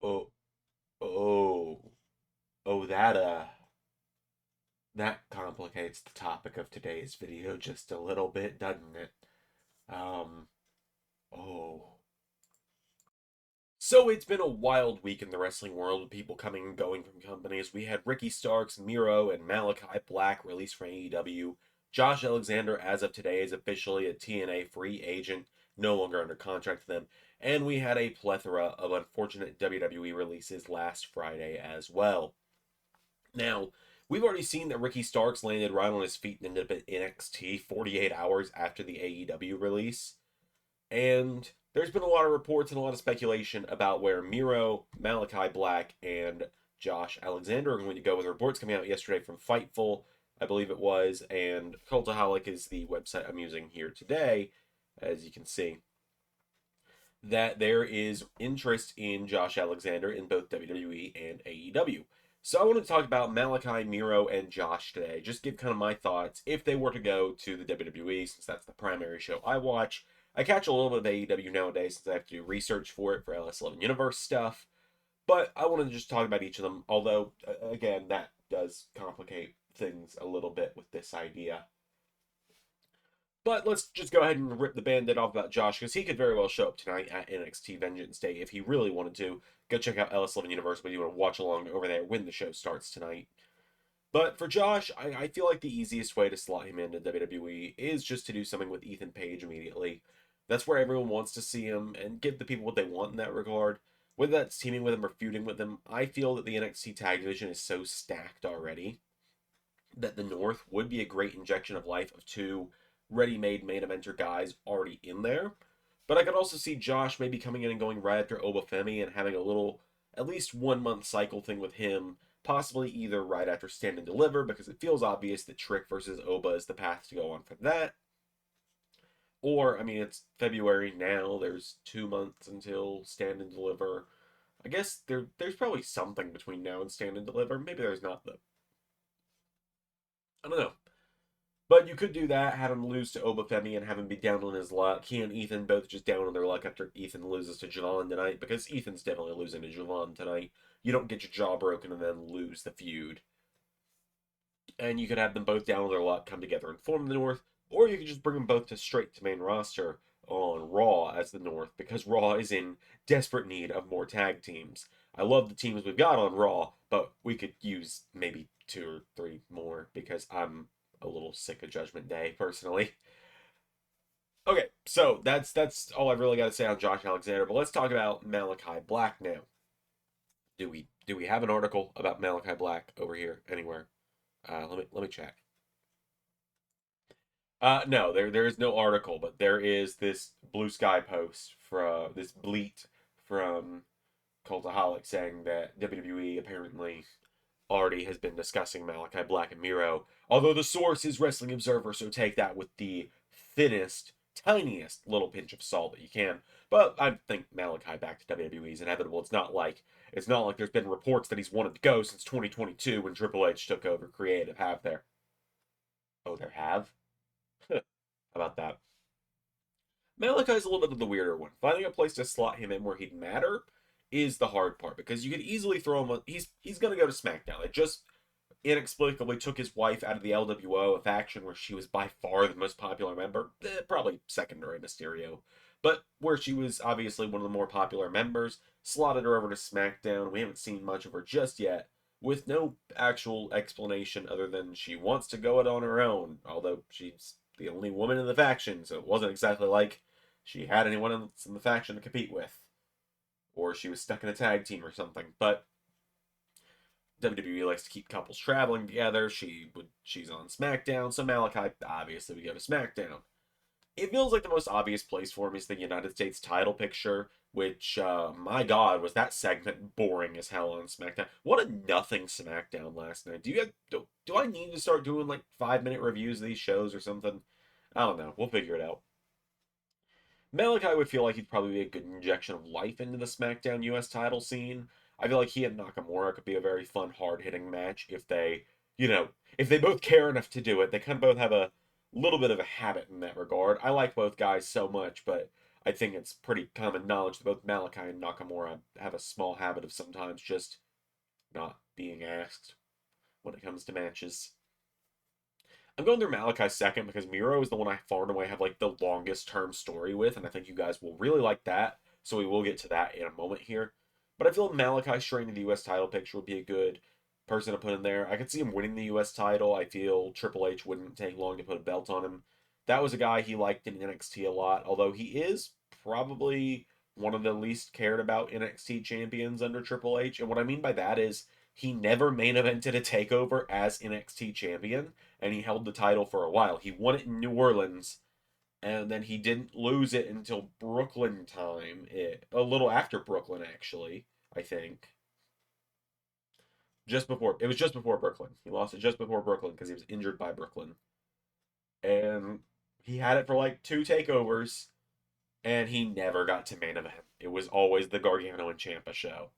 Oh, oh, that complicates the topic of today's video just a little bit, doesn't it? Um, oh. So it's been a wild week in the wrestling world with people coming and going from companies. We had Ricky Starks, Miro, and Malakai Black released from AEW. Josh Alexander, as of today, is officially a TNA free agent, no longer under contract to them. And we had a plethora of unfortunate WWE releases last Friday as well. Now, we've already seen that Ricky Starks landed right on his feet and ended up at NXT 48 hours after the AEW release. And there's been a lot of reports and a lot of speculation about where Miro, Malakai Black, and Josh Alexander are going to go, with reports coming out yesterday from Fightful, I believe it was, and Cultaholic is the website I'm using here today, as you can see, that there is interest in Josh Alexander in both WWE and AEW. So I want to talk about Malakai, Miro, and Josh today. Just give kind of my thoughts if they were to go to the WWE, since that's the primary show I watch. I catch a little bit of AEW nowadays since I have to do research for it for LS11 Universe stuff. But I want to just talk about each of them, although, again, that does complicate things a little bit with this idea. But let's just go ahead and rip the band-aid off about Josh, because he could very well show up tonight at NXT Vengeance Day if he really wanted to. Go check out LS11 Universe when you want to watch along over there when the show starts tonight. But for Josh, I feel like the easiest way to slot him into WWE is just to do something with Ethan Page immediately. That's where everyone wants to see him and give the people what they want in that regard. Whether that's teaming with him or feuding with him, I feel that the NXT tag division is so stacked already that the North would be a great injection of life of two ready-made main eventer guys already in there. But I could also see Josh maybe coming in and going right after Obafemi and having a little, at least 1 month cycle thing with him, possibly either right after Stand and Deliver, because it feels obvious that Trick versus Oba is the path to go on for that. Or, I mean, it's February now, there's 2 months until Stand and Deliver. I guess there's probably something between now and Stand and Deliver. Maybe there's not, though. I don't know. But you could do that, have him lose to Obafemi and have him be down on his luck. He and Ethan both just down on their luck after Ethan loses to Javon tonight, because Ethan's definitely losing to Javon tonight. You don't get your jaw broken and then lose the feud. And you could have them both down on their luck, come together and form the North, or you could just bring them both to straight to main roster on Raw as the North, because Raw is in desperate need of more tag teams. I love the teams we've got on Raw, but we could use maybe 2 or 3 more, because I'm a little sick of Judgment Day personally. Okay, so that's all I've really got to say on Josh Alexander. But let's talk about Malakai Black now. Do we have an article about Malakai Black over here anywhere? Let me check. No, there is no article, but there is this Blue Sky post from this bleat from Cultaholic saying that WWE apparently already has been discussing Malakai Black and Miro. Although the source is Wrestling Observer, so take that with the thinnest, tiniest little pinch of salt that you can. But I think Malakai back to WWE is inevitable. It's not like there's been reports that he's wanted to go since 2022 when Triple H took over creative. Have there? Oh, there have. How about that? Malakai's a little bit of the weirder one. Finding a place to slot him in where he'd matter is the hard part, because you could easily throw him on. He's going to go to SmackDown. It just inexplicably took his wife out of the LWO, a faction where she was by far the most popular member, probably secondary Mysterio, but where she was obviously one of the more popular members, slotted her over to SmackDown. We haven't seen much of her just yet, with no actual explanation other than she wants to go it on her own, although she's the only woman in the faction, so it wasn't exactly like she had anyone else in the faction to compete with, or she was stuck in a tag team or something. But WWE likes to keep couples traveling together. She's on SmackDown, so Malakai obviously would go to SmackDown. It feels like the most obvious place for him is the United States title picture, which my God, was that segment boring as hell on SmackDown. What a nothing SmackDown last night. Do I need to start doing like 5 minute reviews of these shows or something? I don't know. We'll figure it out. Malachi would feel like he'd probably be a good injection of life into the SmackDown US title scene. I feel like he and Nakamura could be a very fun, hard-hitting match if they both care enough to do it. They kind of both have a little bit of a habit in that regard. I like both guys so much, but I think it's pretty common knowledge that both Malakai and Nakamura have a small habit of sometimes just not being asked when it comes to matches. I'm going through Malakai second because Miro is the one I far and away have like the longest term story with, and I think you guys will really like that. So we will get to that in a moment here. But I feel Malakai straight into the U.S. title picture would be a good person to put in there. I could see him winning the U.S. title. I feel Triple H wouldn't take long to put a belt on him. That was a guy he liked in NXT a lot, although he is probably one of the least cared about NXT champions under Triple H. And what I mean by that is he never main evented a takeover as NXT champion, and he held the title for a while. He won it in New Orleans, and then he didn't lose it until Brooklyn time. A little after Brooklyn, actually, I think. It was just before Brooklyn. He lost it just before Brooklyn because he was injured by Brooklyn. And he had it for like two takeovers, and he never got to main event. It was always the Gargano and Ciampa show.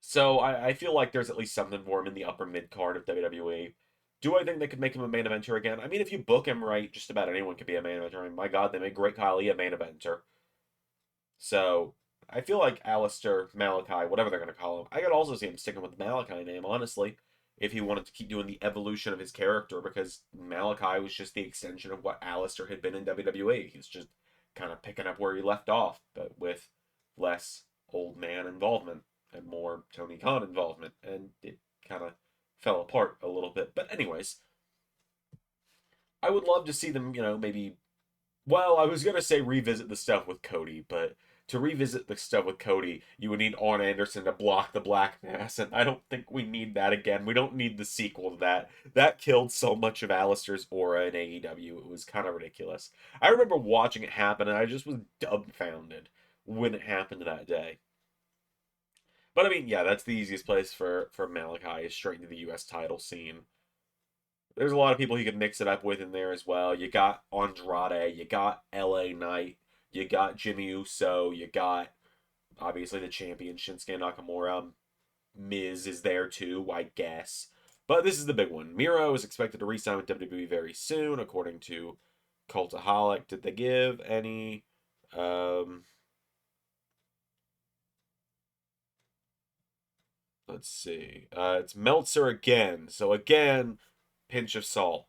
So I feel like there's at least something for him in the upper mid card of WWE. Do I think they could make him a main eventer again? I mean, if you book him right, just about anyone could be a main eventer. I mean, my God, they made Great Khali a main eventer. So I feel like Aleister, Malakai, whatever they're going to call him, I could also see him sticking with the Malakai name, honestly, if he wanted to keep doing the evolution of his character, because Malakai was just the extension of what Aleister had been in WWE. He's just kind of picking up where he left off, but with less old man involvement and more Tony Khan involvement, and it kind of fell apart a little bit. But anyways, I would love to see them, maybe. Well, I was gonna say revisit the stuff with Cody, but to revisit the stuff with Cody, you would need Arn Anderson to block the Black Mass, and I don't think we need that again. We don't need the sequel to that. That killed so much of Aleister's aura in AEW. It was kind of ridiculous. I remember watching it happen, and I just was dumbfounded when it happened that day. But I mean, yeah, that's the easiest place for Malachi is straight into the U.S. title scene. There's a lot of people he could mix it up with in there as well. You got Andrade, you got LA Knight, you got Jimmy Uso, you got obviously the champion Shinsuke Nakamura. Miz is there too, I guess. But this is the big one. Miro is expected to re-sign with WWE very soon, according to Cultaholic. Did they give any? Um, let's see. It's Meltzer again. So again, pinch of salt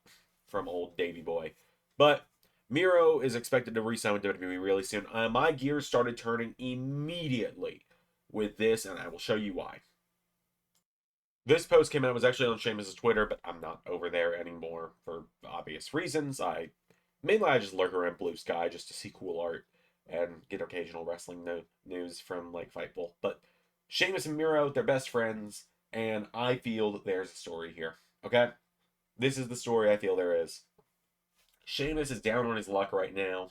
from old Davy Boy. But Miro is expected to re-sign with WWE really soon. My gears started turning immediately with this, and I will show you why. This post came out, it was actually on Sheamus' Twitter, but I'm not over there anymore for obvious reasons. I just lurk around Blue Sky just to see cool art and get occasional wrestling news from like Fightful. But Sheamus and Miro, they're best friends, and I feel that there's a story here. Okay? This is the story I feel there is. Sheamus is down on his luck right now.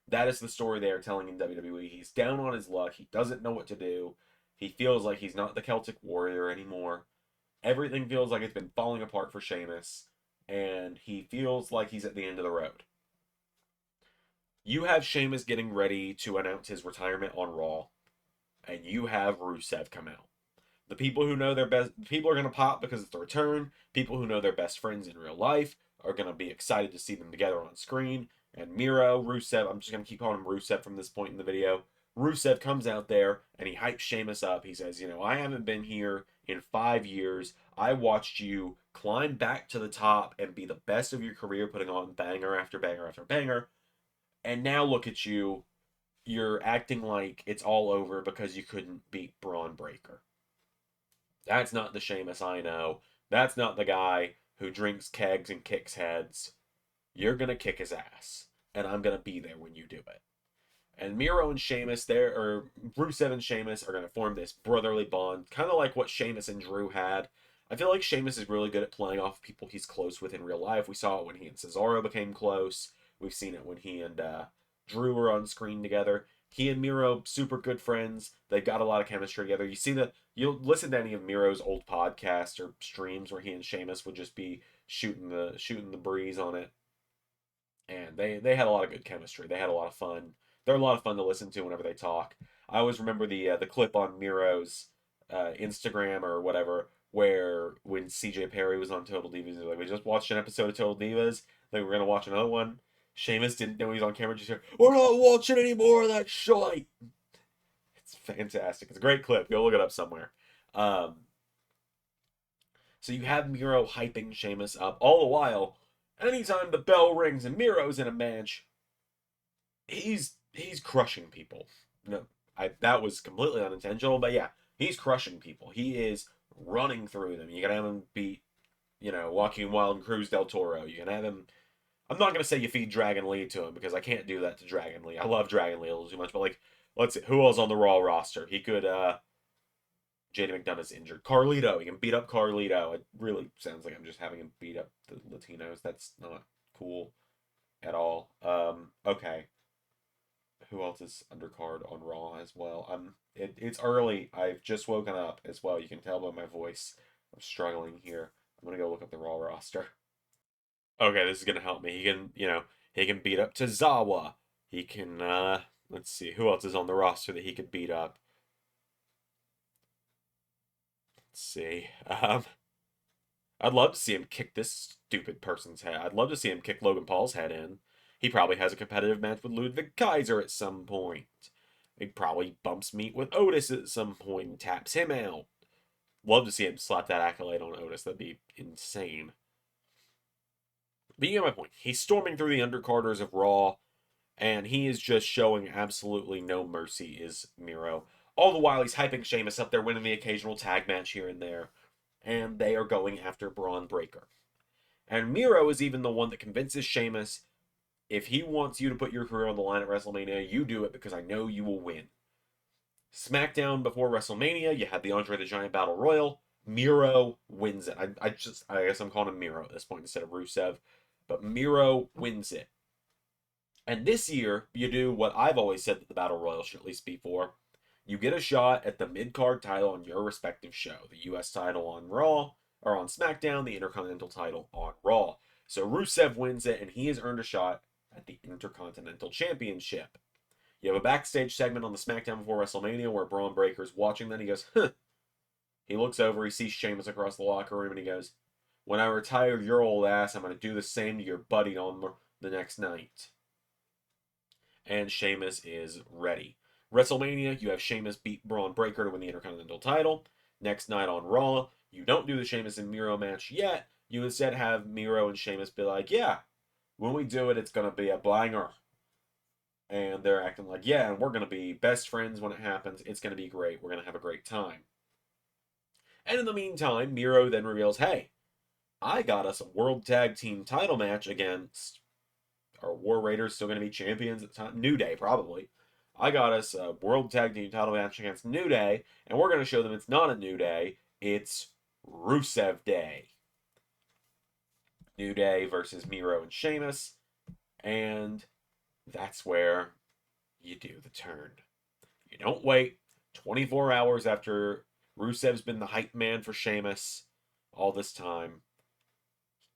That is the story they are telling in WWE. He's down on his luck. He doesn't know what to do. He feels like he's not the Celtic Warrior anymore. Everything feels like it's been falling apart for Sheamus, and he feels like he's at the end of the road. You have Sheamus getting ready to announce his retirement on Raw, and you have Rusev come out. The people who know their best people are going to pop because it's the return. People who know their best friends in real life are going to be excited to see them together on screen. And Miro, Rusev, I'm just going to keep calling him Rusev from this point in the video. Rusev comes out there and he hypes Sheamus up. He says, I haven't been here in 5 years. I watched you climb back to the top and be the best of your career, putting on banger after banger after banger. And now look at you. You're acting like it's all over because you couldn't beat Braun Breaker. That's not the Sheamus I know. That's not the guy who drinks kegs and kicks heads. You're going to kick his ass. And I'm going to be there when you do it. And Miro and Sheamus, or Rusev and Sheamus, are going to form this brotherly bond, kind of like what Sheamus and Drew had. I feel like Sheamus is really good at playing off people he's close with in real life. We saw it when he and Cesaro became close. We've seen it when he and Drew were on screen together. He and Miro, super good friends. They've got a lot of chemistry together. You'll listen to any of Miro's old podcasts or streams where he and Sheamus would just be shooting the breeze on it. And they had a lot of good chemistry. They had a lot of fun. They're a lot of fun to listen to whenever they talk. I always remember the clip on Miro's Instagram or whatever where when CJ Perry was on Total Divas, like we just watched an episode of Total Divas, then we're gonna watch another one. Sheamus didn't know he was on camera. Just here, we're not watching any more of that shite. It's fantastic. It's a great clip. Go look it up somewhere. Um, so you have Miro hyping Sheamus up all the while. Anytime the bell rings and Miro's in a match, he's crushing people. No, that was completely unintentional, but yeah, he's crushing people. He is running through them. You can have him beat, Joaquin Wild and Cruz del Toro. You can have him. I'm not gonna say you feed Dragon Lee to him because I can't do that to Dragon Lee. I love Dragon Lee a little too much, but like, let's see who else on the Raw roster. He could. JD McDonough's injured. Carlito, he can beat up Carlito. It really sounds like I'm just having him beat up the Latinos. That's not cool at all. Okay. Who else is undercard on Raw as well? It's early. I've just woken up as well. You can tell by my voice. I'm struggling here. I'm gonna go look up the Raw roster. Okay, this is gonna help me. He can beat up Tozawa. He can let's see, who else is on the roster that he could beat up? Let's see. I'd love to see him kick this stupid person's head. I'd love to see him kick Logan Paul's head in. He probably has a competitive match with Ludwig Kaiser at some point. He probably bumps meat with Otis at some point and taps him out. Love to see him slap that accolade on Otis. That'd be insane. But you get my point. He's storming through the undercarders of Raw, and he is just showing absolutely no mercy, is Miro. All the while, he's hyping Sheamus up there, winning the occasional tag match here and there. And they are going after Braun Breaker. And Miro is even the one that convinces Sheamus, if he wants you to put your career on the line at WrestleMania, you do it because I know you will win. SmackDown before WrestleMania, you had the Andre the Giant Battle Royal. Miro wins it. I guess I'm calling him Miro at this point instead of Rusev. But Miro wins it. And this year, you do what I've always said that the Battle Royal should at least be for. You get a shot at the mid-card title on your respective show. The U.S. title on Raw, or on SmackDown, the Intercontinental title on Raw. So Rusev wins it, and he has earned a shot at the Intercontinental Championship. You have a backstage segment on the SmackDown before WrestleMania where Braun Breaker's watching that. He goes, huh. He looks over, he sees Sheamus across the locker room, and he goes, when I retire your old ass, I'm going to do the same to your buddy on the next night. And Sheamus is ready. WrestleMania, you have Sheamus beat Braun Breaker to win the Intercontinental title. Next night on Raw, you don't do the Sheamus and Miro match yet. You instead have Miro and Sheamus be like, yeah, when we do it, it's going to be a banger. And they're acting like, yeah, and we're going to be best friends when it happens. It's going to be great. We're going to have a great time. And in the meantime, Miro then reveals, hey, I got us a World Tag Team title match against, our War Raiders still going to be champions at the time? New Day, probably. I got us a World Tag Team title match against New Day, and we're going to show them it's not a New Day, it's Rusev Day. New Day versus Miro and Sheamus, and that's where you do the turn. You don't wait 24 hours after Rusev's been the hype man for Sheamus all this time.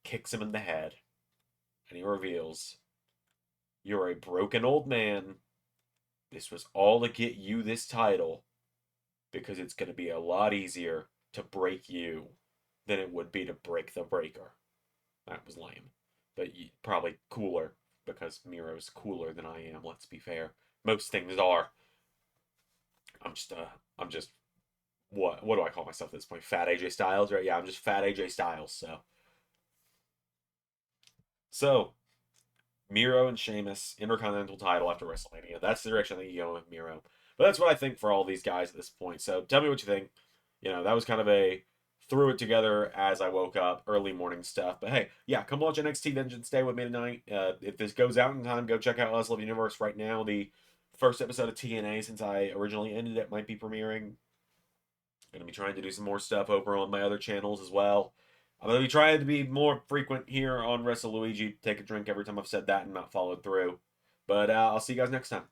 He kicks him in the head, and he reveals, you're a broken old man. This was all to get you this title because it's going to be a lot easier to break you than it would be to break the Breaker. That was lame. But probably cooler because Miro's cooler than I am, let's be fair. Most things are. I'm just, what do I call myself at this point? Fat AJ Styles, right? Yeah, I'm just Fat AJ Styles, So, Miro and Sheamus, Intercontinental title after WrestleMania. That's the direction I think you go with Miro. But that's what I think for all these guys at this point. So tell me what you think. That was kind of a threw it together as I woke up, early morning stuff. But hey, yeah, come watch NXT Vengeance Day with me tonight. If this goes out in time, go check out Us Love Universe right now. The first episode of TNA, since I originally ended it, might be premiering. I'm going to be trying to do some more stuff over on my other channels as well. I'm going to be trying to be more frequent here on WrestleLuigi. Take a drink every time I've said that and not followed through. But I'll see you guys next time.